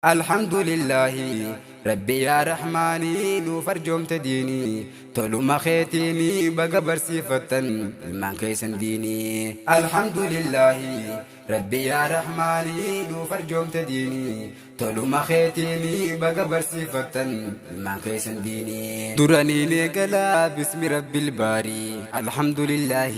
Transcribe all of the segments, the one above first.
الحمد لله ربي يا رحماني نوفر جوم تديني تولو ما خيتيني بقى برسيفة المان كيسن ديني. الحمد لله ربي يا رحماني نوفر جوم تديني تولو ما خيتيني بقى برسيفة المان كيسن ديني. دراني نقلا باسم ربي الباري الحمد لله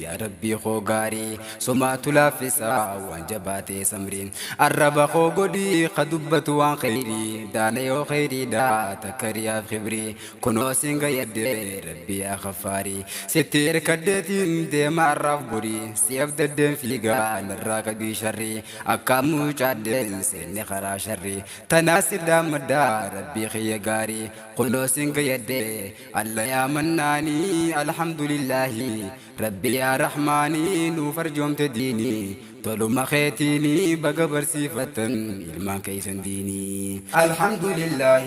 يا ربي خوغاري سمعت لافسا وانجباتي سمرين الرب خوغدي خدبت وان خيري دانا يو خيري دا تكريا خبري كنو سينغا يدي ربي يا غفاري ستير كدتين دي معرف بري سيف ددن فيغا نراك بي شري أكامو جادن سيني خرا شري تناسي دام دا ربي خي غاري كنو سينغا يدي الله يا مناني الحمد لله ربي يا رحماني نوفر جوم تديني تولو ما خيتيني بقى برسيفة المان كيسن ديني. الحمد لله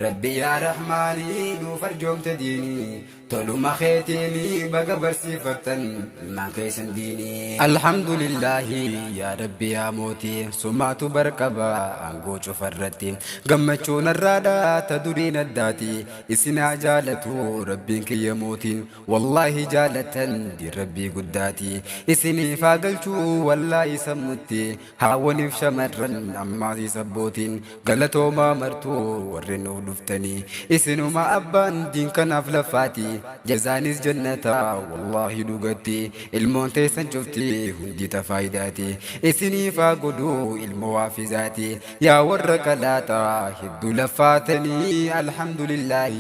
ربي يا رحماني نوفر جوم تديني تولو ما خيتيني بقى برسيفة المان كيسن ديني. الحمد لله يا ربي يا موتي سمعت بركبا أنقو شفرتي قمتشون الرادة تدرين الداتي إسنا جالتو ربي يا موتي والله جالة دي ربي قداتي إسني فاقلتو والله سمتي هاوني في شمرن أمازي سبوتين قلتو ما مرتو ورنو دفتني إسنو ما أبان دين كان أفلفاتي جزانيس جنتا والله دوغتي المونتي سنجفتي هندي تفايداتي إسني فاقدو الموافزاتي يا ورك لاتا هدو لفاتني الحمد لله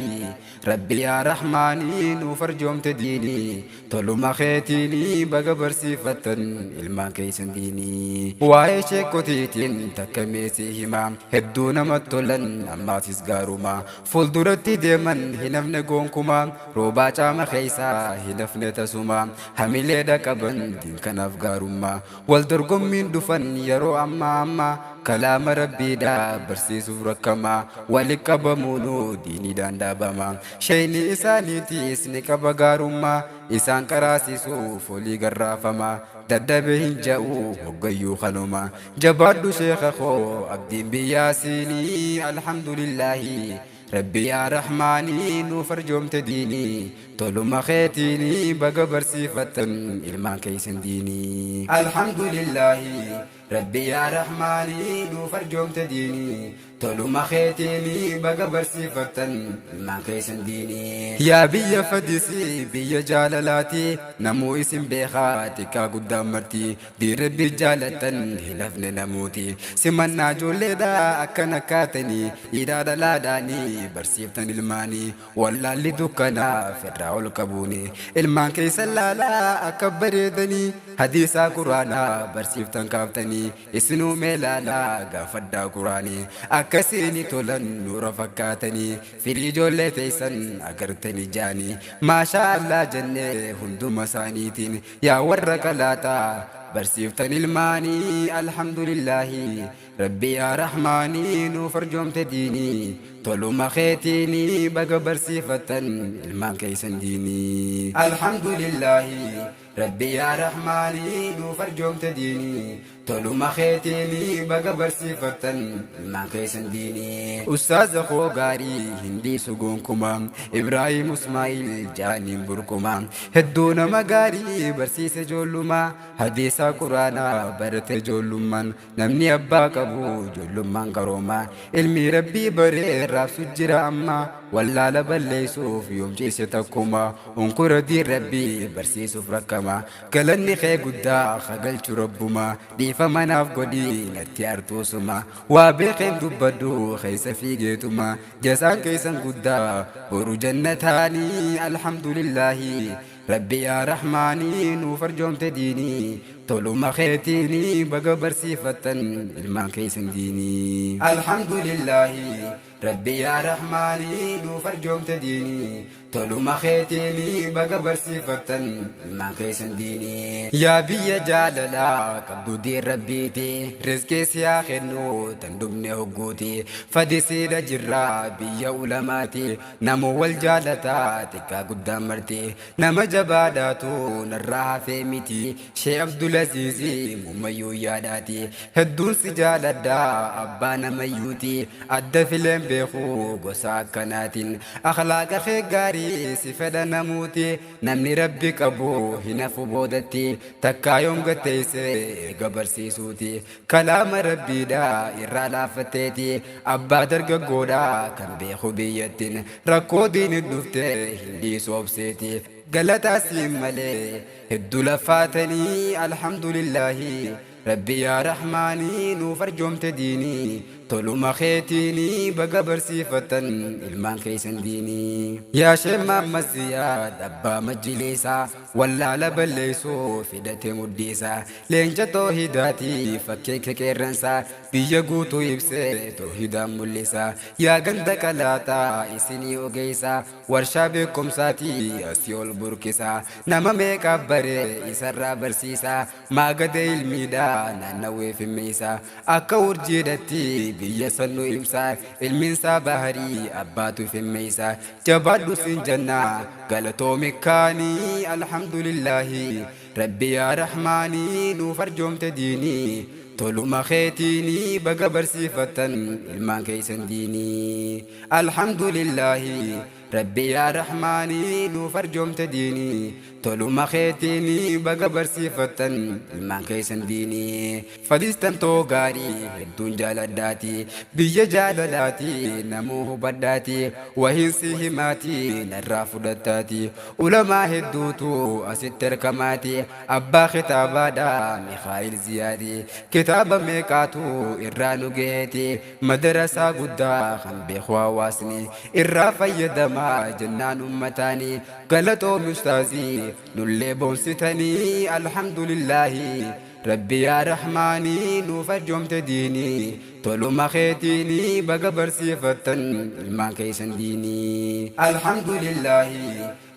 ربي يا رحماني نوفر جوم تديني تولو ما خيتيني بقى برسيفة المان كيسن ديني. واي شيكوتيتين تكميسي همام هدونا مطولن أما تسغاروما فول دورتي ديمن هنفن قونكما روبا چام خيسا هنفن تسوما هميلي دا كبن دين كنف غاروما والدرقم من دفن يرو أما كلام ربي دا برسيسو ركما ولكبمونو ديني دان دابما شيني إساني تيسني كبغاروما إسان كراسيسو فولي غرافما ددبه جاءو وقيو خنوما جبادو شيخ خو عبدين بياسيني الحمد لله ربي يا رحماني نوفر جوم تديني تولو ما خيتيني بقى برسيفة المان كيسن ديني. الحمد لله ربي يا رحماني نوفر جوم تديني تولو ما خيتيني بقى برسيفة المان كيسن ديني. يا بي فدسي بي جاللاتي نمو اسم بيخاتي كا قدام مرتي دي ربي جالة هلفن نموتي سمنا جولي دا أكنا كاتني إذا دلاداني برسيفتن الماني ولا اللي دكنا فرعو الكبوني المان كيسن لالا أكبر دني حديثا قرانا برسيفتن كافتني اسنو ميلالا غافدا قراني أكسيني تولن نور فكاتني في الجولة تيسن أكرتني جاني ما شاء الله جنة هندو مسانيتين يا ورك لاتا برسيفتن الماني الحمد لله ربي يا رحماني نوفر جوم تديني تولو ما خيتيني بقى برسيفة المان كيسن ديني. الحمد لله ربي يا رحماني نوفر جوم تديني تولو ما خيتيني بقى برسيفة المان كيسن ديني. أستاذ خوغاري هندي سقونكما إبراهيم اسماعيل جاني بركما هدونا مغاري برسيس جولما حديثا قرانا برت جولمان نمني أبا كبو جولمان كروما علمي ربي بري راب سجرا أما ولا لبلي سوف يوم جيستكما انقر دي ربي برسيس فركما كلني خي قدا خقلت ربما دي فمن أفقدي نتيارتو سما وابقين دبدو خيس فيقيتما جسان كيسان قدا برو جنتاني الحمد لله ربي يا رحماني نوفر جوم تديني تولو ما خيتيني بقى برسيفة المان كيسن ديني. الحمد لله ربي يا رحماني نوفر جوم تديني تولو ما خيتيني بقى برسيفة المان كيسن ديني. يا بي جاللا كبدو دي ربيتي رزقي سياخنو تندبني هقوتي فدي جرا بي علماتي نمو والجالتا تكا قدام مرتي نما جباداتو نراها فيمتي شي عبد Abdulaziz mumayyuu yaadaati hedduun si jaaladha abbaa namayyuuti adda fileen beekuu gosa akkanaatiin akhlaaqa kee gaarii si fedha namuuti namni rabbi qabu hin hafu boodatti takkaa yoom gatteesse gabarsiisuuti kalaama rabbiidha irraa laaffatteeti abbaa dargaggoodha kan beeku biyyattiin rakkoo diini dhufte hin dhiisu obseeti galata siin malee hedduu laffaatanii alhamdulillahi rabbi yaa rahmaanii nuuf arjoomte diinii toluma keetiinii baga barsiifatan ilmaan keessan diinii yaa Sheekh Muhammad Ziyaad abbaa majlisaa wallaala balleessuu fidate muddiisaa leenca toohidaatii fakkee keqeerransaa biyya guutuu ibsee toohidaan mul'isaa yaa ganda qalaataa isinii ogeessaa warshaa beekumsaatii asii ol burqisaa nama meeqaa baree isarraa barsiisaa maagadee ilmiidhaa naannawee fimmeessaa akka urjiidhatti biyya sannu ibsaa ilmiinsaa baharii abbaatu fimmeessaa jabaadhu siin jannaa galatoomi kaanii alhamdulillahi rabbi yaa rahmaanii nuuf arjoomte diinii toluma keetiinii baga barsiifatan ilmaan keessan diinii alhamdulillahi rabbi yaa rahmaanii nuuf arjoomte diinii toluma keetiinii baga barsiifatan ilmaan keessan diinii fadhiistan too gaarii hedduun jaaladhaati biyya jaalalaati namuu hubadhaati wahiinsi himaati narraa fudhattaati ulamaa hedduutu asitti argamaati abbaa kitaabaadha Mikhaa'il Ziyaadi kitaaba meeqaatu irraa nu geeti madarasaa guddaa kan beeku hawaasni irraa fayyadamaa jennaan ummataani galatoomi ustaazii nullee boonsitanii alhamdulillahi rabbi yaa rahmaanii nuuf arjoomte diinii toluma keetiinii baga barsiifatan ilmaan keessan diinii alhamdulillahi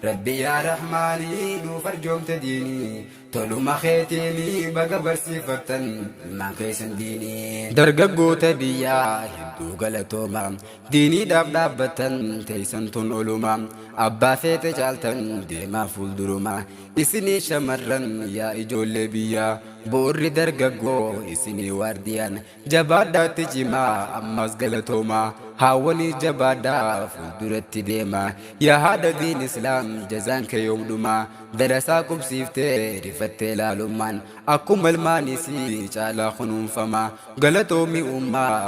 rabbi yaa rahmaanii nuuf arjoomte diinii toluma keetiinii baga barsiifatan ilmaan keessan diinii dargaggoota biyyaa hedduu galatooma diiniidhaaf dhaabbatan teessan tun oluma abbaa feete caaltan deemaa fuulduruma isinii shamarran yaa ijoollee biyyaa bu'urri dargaggoo isinii waardiyaan jabaadhaatti cimaa ammas galatooma haawwanii jabaadhaa fuulduratti deema yaa haadha diin islaam jazaan kee yoomdhuma darasaa qubsiiftee rifattee laalummaan akkuma ilmaanisii caalaa kunuunfama galatoomi ummaa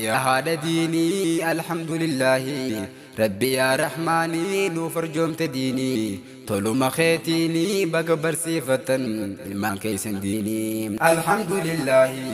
yaa haadha diinii alhamdulillahi rabbi yaa rahmaanii nuuf arjoomte diinii toluma keetiinii baga barsiifatan ilmaan keessan diinii alhamdulillahi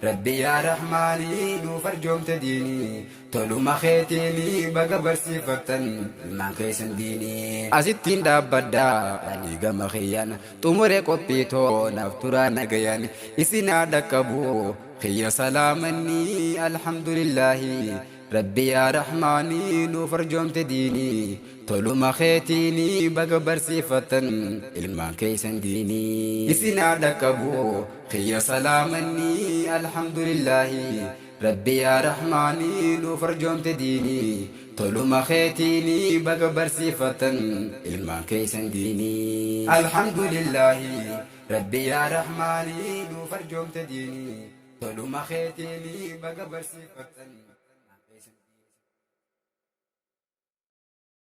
rabbi yaa rahmaanii nuuf arjoomte diinii toluma keetiinii baga barsiifatan ilmaan keessan diinii asittiin dhaabbadhaa ani gama kiyyaan xumure qophiitoo naaf turaa nagayaan isinaa dhaqqabuu kiyya salaamanii alhamdulillahi rabbi yaa rahmaanii nuuf arjoomte diinii toluma keetiinii baga barsiifatan ilmaan keessan diinii isinaa dhaqqabuu kiyya salaamanii alhamdulillahi rabbi yaa rahmaanii nuuf arjoomte diinii toluma keetiinii baga barsiifatan ilmaan keessan diinii alhamdulillahi rabbi yaa rahmaanii nuuf arjoomte diinii toluma keetiinii baga barsiifatan